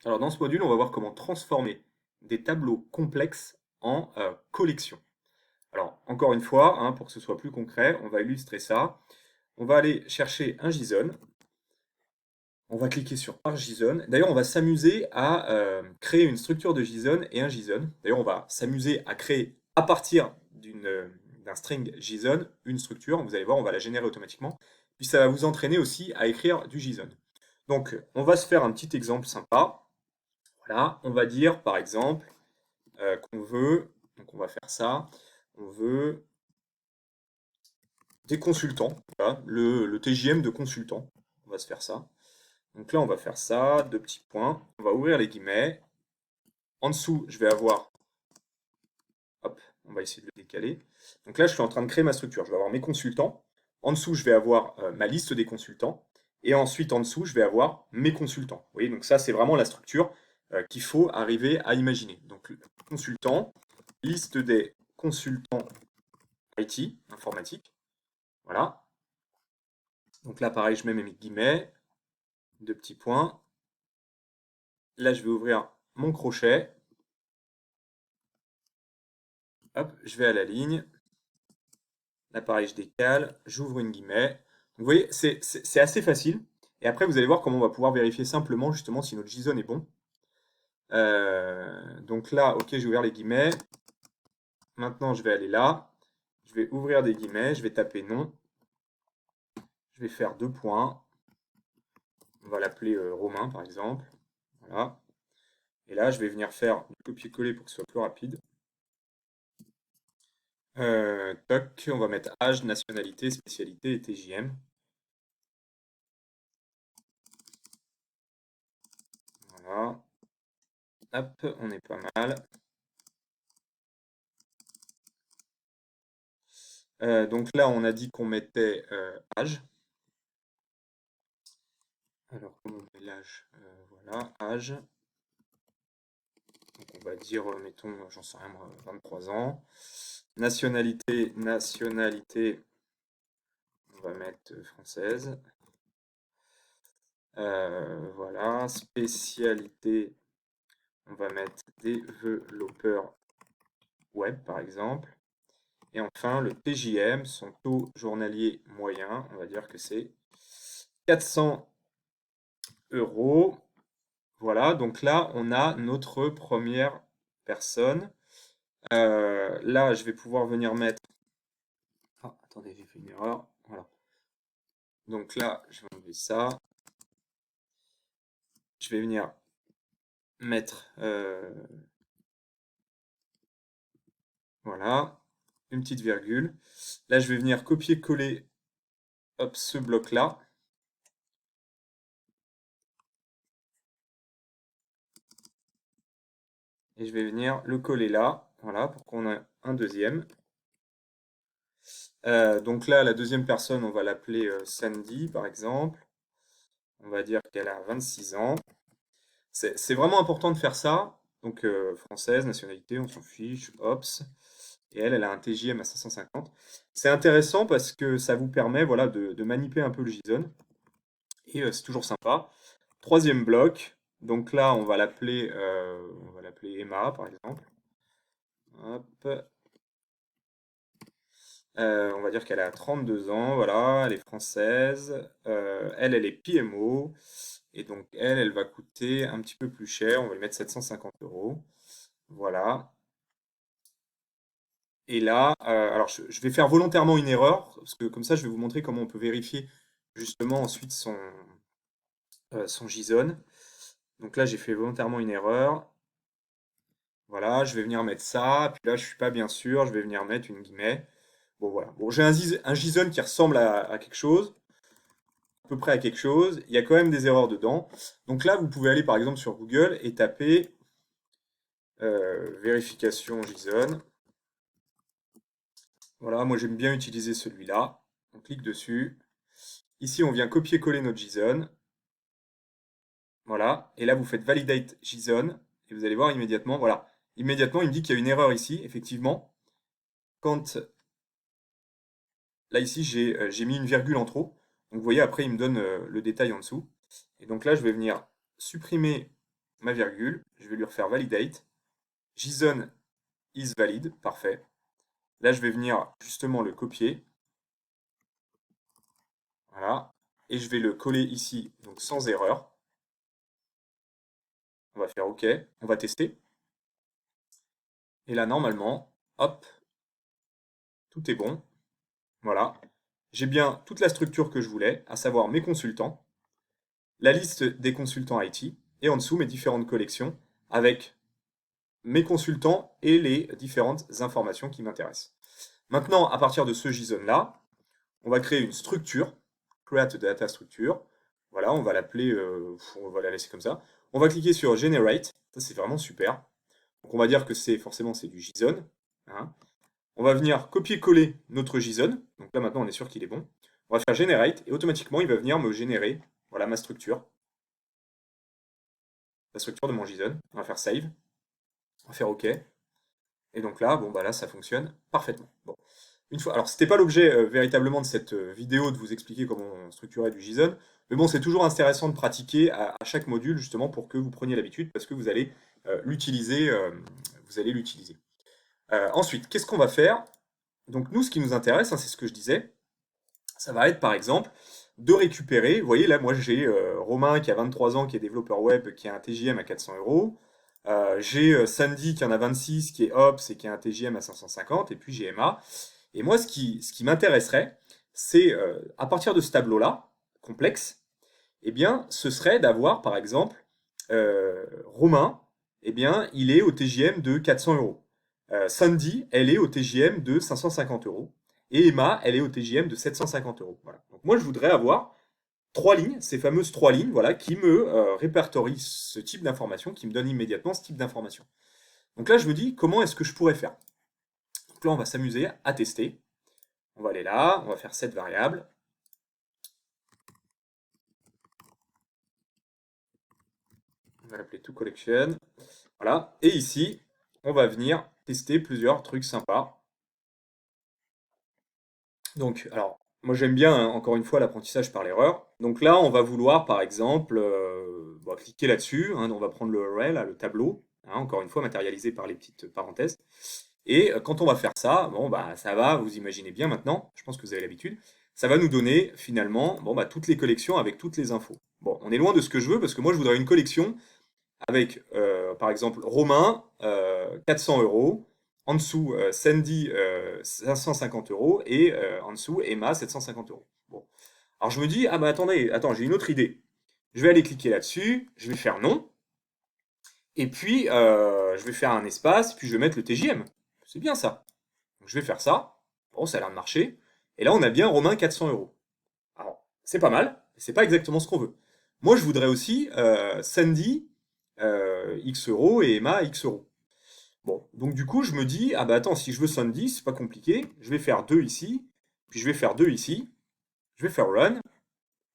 Alors dans ce module, on va voir comment transformer des tableaux complexes en collections. Alors encore une fois, hein, pour que ce soit plus concret, on va illustrer ça. On va aller chercher un JSON. On va cliquer sur Arc JSON. D'ailleurs, on va s'amuser à créer une structure de JSON et un JSON. D'ailleurs, on va s'amuser à créer à partir d'un string JSON une structure. Vous allez voir, on va la générer automatiquement. Puis ça va vous entraîner aussi à écrire du JSON. Donc, on va se faire un petit exemple sympa. Voilà, on va dire par exemple qu'on veut, donc on va faire ça, on veut des consultants, voilà, le TJM de consultant, on va se faire ça. Donc là, on va faire ça, deux petits points, on va ouvrir les guillemets. En dessous, je vais avoir, hop, on va essayer de le décaler. Donc là, je suis en train de créer ma structure, je vais avoir mes consultants. En dessous, je vais avoir ma liste des consultants. Et ensuite, en dessous, je vais avoir mes consultants. Vous voyez, donc ça, c'est vraiment la structure qu'il faut arriver à imaginer. Donc, consultant, liste des consultants IT, informatique. Voilà. Donc là, pareil, je mets mes guillemets, deux petits points. Là, je vais ouvrir mon crochet. Hop, je vais à la ligne. Là, pareil, je décale, j'ouvre une guillemet. Donc, vous voyez, c'est assez facile. Et après, vous allez voir comment on va pouvoir vérifier simplement, justement, si notre JSON est bon. Donc là, ok, j'ai ouvert les guillemets. Maintenant, je vais aller là. Je vais ouvrir des guillemets, je vais taper non. Je vais faire deux points. On va l'appeler Romain, par exemple. Voilà. Et là, je vais venir faire du copier-coller pour que ce soit plus rapide. Toc, on va mettre âge, nationalité, spécialité et TJM. Voilà. Hop, on est pas mal. Donc là, on a dit qu'on mettait âge. Alors, comment on met l'âge? Voilà, âge. Donc on va dire, mettons, j'en sais rien, moi, 23 ans. Nationalité, on va mettre française. Voilà, spécialité, on va mettre développeur web, par exemple. Et enfin, le TJM, son taux journalier moyen, on va dire que c'est 400 euros. Voilà, donc là, on a notre première personne. Là, je vais pouvoir venir mettre... Ah, attendez, j'ai fait une erreur. Voilà. Donc là, je vais enlever ça. Je vais venir mettre... voilà, une petite virgule. Là, je vais venir copier-coller hop, ce bloc-là. Et je vais venir le coller là. Voilà, pour qu'on ait un deuxième. Donc là, la deuxième personne, on va l'appeler Sandy, par exemple. On va dire qu'elle a 26 ans. C'est vraiment important de faire ça. Donc, française, nationalité, on s'en fiche, Ops. Et elle a un TJM à 550. C'est intéressant parce que ça vous permet voilà, de manipuler un peu le JSON. Et c'est toujours sympa. Troisième bloc. Donc là, on va l'appeler Emma, par exemple. Hop. On va dire qu'elle a 32 ans, voilà, elle est française. Elle est PMO. Et donc, elle va coûter un petit peu plus cher. On va lui mettre 750 euros. Voilà. Et là, alors je vais faire volontairement une erreur, parce que comme ça, je vais vous montrer comment on peut vérifier justement ensuite son JSON. Donc là, j'ai fait volontairement une erreur. Voilà, je vais venir mettre ça. Puis là, je suis pas bien sûr, je vais venir mettre une guillemet. Bon, voilà. Bon, j'ai un JSON qui ressemble à quelque chose, à peu près à quelque chose. Il y a quand même des erreurs dedans. Donc là, vous pouvez aller par exemple sur Google et taper vérification JSON. Voilà, moi j'aime bien utiliser celui-là. On clique dessus. Ici, on vient copier-coller notre JSON. Voilà. Et là, vous faites validate JSON. Et vous allez voir immédiatement, voilà. Immédiatement, il me dit qu'il y a une erreur ici, effectivement. Quand, là, ici, j'ai mis une virgule en trop. Donc, vous voyez, après, il me donne le détail en dessous. Et donc là, je vais venir supprimer ma virgule, je vais lui refaire validate. JSON is valid, parfait. Là, je vais venir justement le copier. Voilà. Et je vais le coller ici, donc sans erreur. On va faire OK. On va tester. Et là, normalement, hop, tout est bon. Voilà. J'ai bien toute la structure que je voulais, à savoir mes consultants, la liste des consultants IT, et en dessous mes différentes collections avec mes consultants et les différentes informations qui m'intéressent. Maintenant, à partir de ce JSON-là, on va créer une structure, create data structure. Voilà, on va l'appeler, on va la laisser comme ça. On va cliquer sur Generate, ça c'est vraiment super. Donc on va dire que forcément c'est du JSON. Hein. On va venir copier-coller notre JSON. Donc là maintenant on est sûr qu'il est bon. On va faire Generate et automatiquement il va venir me générer voilà, ma structure. La structure de mon JSON. On va faire Save. On va faire OK. Et donc là, bon bah là ça fonctionne parfaitement. Bon. Une fois, alors c'était pas l'objet véritablement de cette vidéo de vous expliquer comment on structurait du JSON, mais bon c'est toujours intéressant de pratiquer à chaque module justement pour que vous preniez l'habitude parce que vous allez l'utiliser. Ensuite, qu'est-ce qu'on va faire? Donc nous, ce qui nous intéresse, hein, c'est ce que je disais, ça va être par exemple de récupérer, vous voyez là, moi j'ai Romain qui a 23 ans, qui est développeur web, qui a un TJM à 400 euros. J'ai Sandy qui en a 26, qui est Ops et qui a un TJM à 550, et puis j'ai Emma. Et moi, ce qui m'intéresserait, c'est à partir de ce tableau-là, complexe, eh bien, ce serait d'avoir par exemple Romain, eh bien, il est au TJM de 400 euros. Sandy, elle est au TJM de 550 euros. Et Emma, elle est au TJM de 750 euros. Voilà. Donc moi, je voudrais avoir trois lignes, ces fameuses trois lignes, voilà, qui me répertorient ce type d'information, qui me donnent immédiatement ce type d'information. Donc là, je me dis, comment est-ce que je pourrais faire? Donc là, on va s'amuser à tester. On va aller là, on va faire cette variable. On va l'appeler toCollection. Voilà. Et ici, on va venir tester plusieurs trucs sympas. Donc, alors, moi j'aime bien, hein, encore une fois, l'apprentissage par l'erreur. Donc là, on va vouloir, par exemple, cliquer là-dessus. Hein, on va prendre le array, là, le tableau. Hein, encore une fois, matérialisé par les petites parenthèses. Et quand on va faire ça, bon, bah, ça va, vous imaginez bien maintenant, je pense que vous avez l'habitude, ça va nous donner finalement bon, bah, toutes les collections avec toutes les infos. Bon, on est loin de ce que je veux parce que moi je voudrais une collection avec, par exemple, Romain, 400 euros, en dessous Sandy, 550 euros, et en dessous Emma, 750 euros. Bon. Alors je me dis, ah bah attendez, attends, j'ai une autre idée. Je vais aller cliquer là-dessus, je vais faire non, et puis je vais faire un espace, puis je vais mettre le TJM. C'est bien ça. Donc je vais faire ça. Bon, ça a l'air de marcher. Et là, on a bien Romain 400 euros. Alors, c'est pas mal, mais c'est pas exactement ce qu'on veut. Moi, je voudrais aussi Sandy X euros et Emma X euros. Bon, donc du coup, je me dis, ah bah attends, si je veux Sandy, c'est pas compliqué. Je vais faire 2 ici, puis je vais faire 2 ici. Je vais faire run.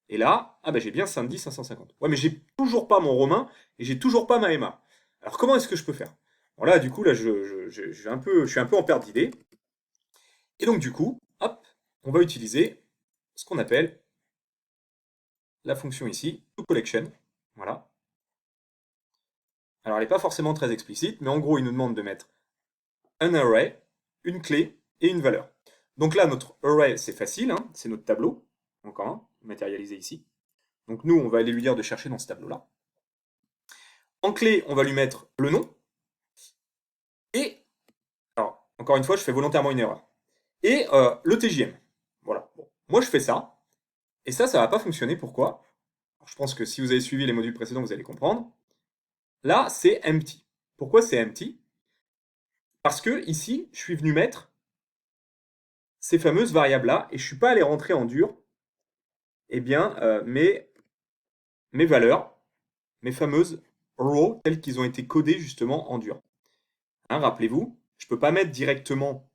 Et là, ah bah j'ai bien Sandy 550. Ouais, mais j'ai toujours pas mon Romain et j'ai toujours pas ma Emma. Alors comment est-ce que je peux faire? Bon là, du coup, là, je suis un peu en perte d'idée. Et donc du coup, hop, on va utiliser ce qu'on appelle la fonction ici, toCollection. Voilà. Alors elle n'est pas forcément très explicite, mais en gros, il nous demande de mettre un array, une clé et une valeur. Donc là, notre array, c'est facile, hein, c'est notre tableau, encore un, matérialisé ici. Donc nous, on va aller lui dire de chercher dans ce tableau-là. En clé, on va lui mettre le nom. Et, alors, encore une fois, je fais volontairement une erreur. Et le TJM. Voilà. Bon. Moi, je fais ça. Et ça va pas fonctionner. Pourquoi? Alors, je pense que si vous avez suivi les modules précédents, vous allez comprendre. Là, c'est empty. Pourquoi c'est empty? Parce que ici, je suis venu mettre ces fameuses variables-là et je ne suis pas allé rentrer en dur eh bien, mes valeurs, mes fameuses rows, telles qu'ils ont été codées justement en dur. Hein, rappelez-vous, je ne peux pas mettre directement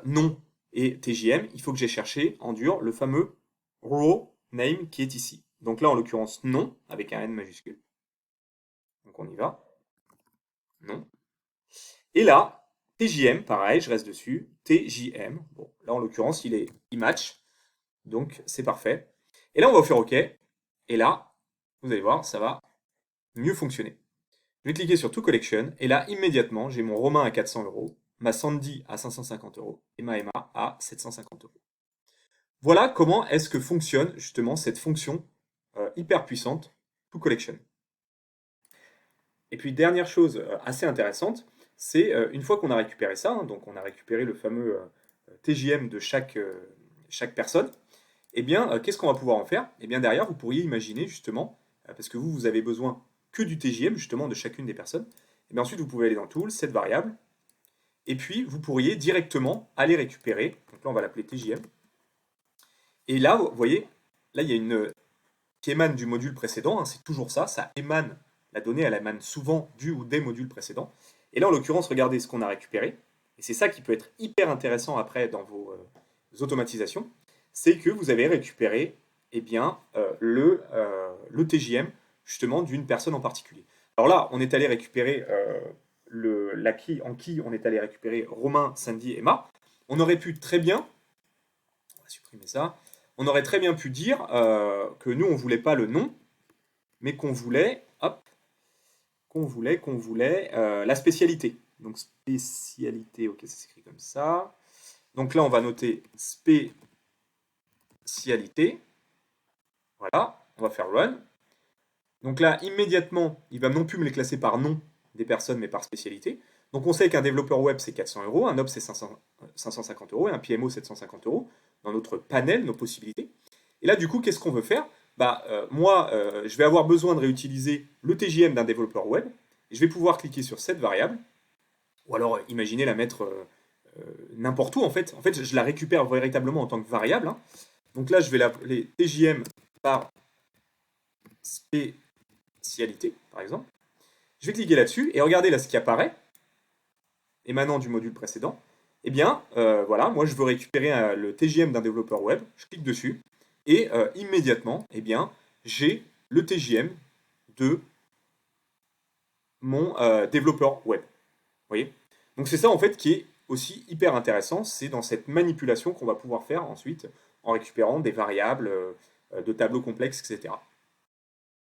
nom et TJM, il faut que j'ai cherché en dur le fameux row name qui est ici. Donc là, en l'occurrence, nom, avec un N majuscule. Donc on y va. Non. Et là, TJM, pareil, je reste dessus. TJM. Bon, là, en l'occurrence, il match. Donc, c'est parfait. Et là, on va faire OK. Et là, vous allez voir, ça va mieux fonctionner. Je vais cliquer sur To Collection, et là, immédiatement, j'ai mon Romain à 400 euros, ma Sandy à 550 euros, et ma Emma à 750 euros. Voilà comment est-ce que fonctionne justement cette fonction hyper puissante, To Collection. Et puis, dernière chose assez intéressante, c'est une fois qu'on a récupéré ça, hein, donc on a récupéré le fameux TJM de chaque personne, eh bien, qu'est-ce qu'on va pouvoir en faire? Eh bien, derrière, vous pourriez imaginer justement, parce que vous avez besoin que du TJM justement de chacune des personnes, et bien ensuite, vous pouvez aller dans Tools, cette variable, et puis vous pourriez directement aller récupérer, donc là, on va l'appeler TJM, et là, vous voyez, là, il y a une qui émane du module précédent, hein, c'est toujours ça, ça émane, la donnée, elle émane souvent du ou des modules précédents, et là, en l'occurrence, regardez ce qu'on a récupéré, et c'est ça qui peut être hyper intéressant après dans vos automatisations, c'est que vous avez récupéré eh bien, le TJM justement d'une personne en particulier. Alors là, on est allé récupérer en qui on est allé récupérer Romain, Sandy, Emma. On aurait pu très bien, on va supprimer ça, on aurait très bien pu dire que nous on voulait pas le nom, mais qu'on voulait, hop, qu'on voulait la spécialité. Donc spécialité, ok, ça s'écrit comme ça. Donc là, on va noter spécialité. Voilà, on va faire run. Donc là, immédiatement, il va non plus me les classer par nom des personnes, mais par spécialité. Donc on sait qu'un développeur web, c'est 400 euros, un ops, c'est 550 euros, et un PMO, 750 euros, dans notre panel, nos possibilités. Et là, du coup, qu'est-ce qu'on veut faire? Moi, je vais avoir besoin de réutiliser le TJM d'un développeur web, et je vais pouvoir cliquer sur cette variable, ou alors imaginez la mettre n'importe où, en fait. En fait, je la récupère véritablement en tant que variable, hein. Donc là, je vais l'appeler TJM par spécialité, par exemple. Je vais cliquer là-dessus et regardez là ce qui apparaît, émanant du module précédent. Eh bien, voilà, moi je veux récupérer le TJM d'un développeur web. Je clique dessus et immédiatement, eh bien, j'ai le TJM de mon développeur web. Vous voyez? Donc c'est ça en fait qui est aussi hyper intéressant, c'est dans cette manipulation qu'on va pouvoir faire ensuite en récupérant des variables de tableaux complexes, etc.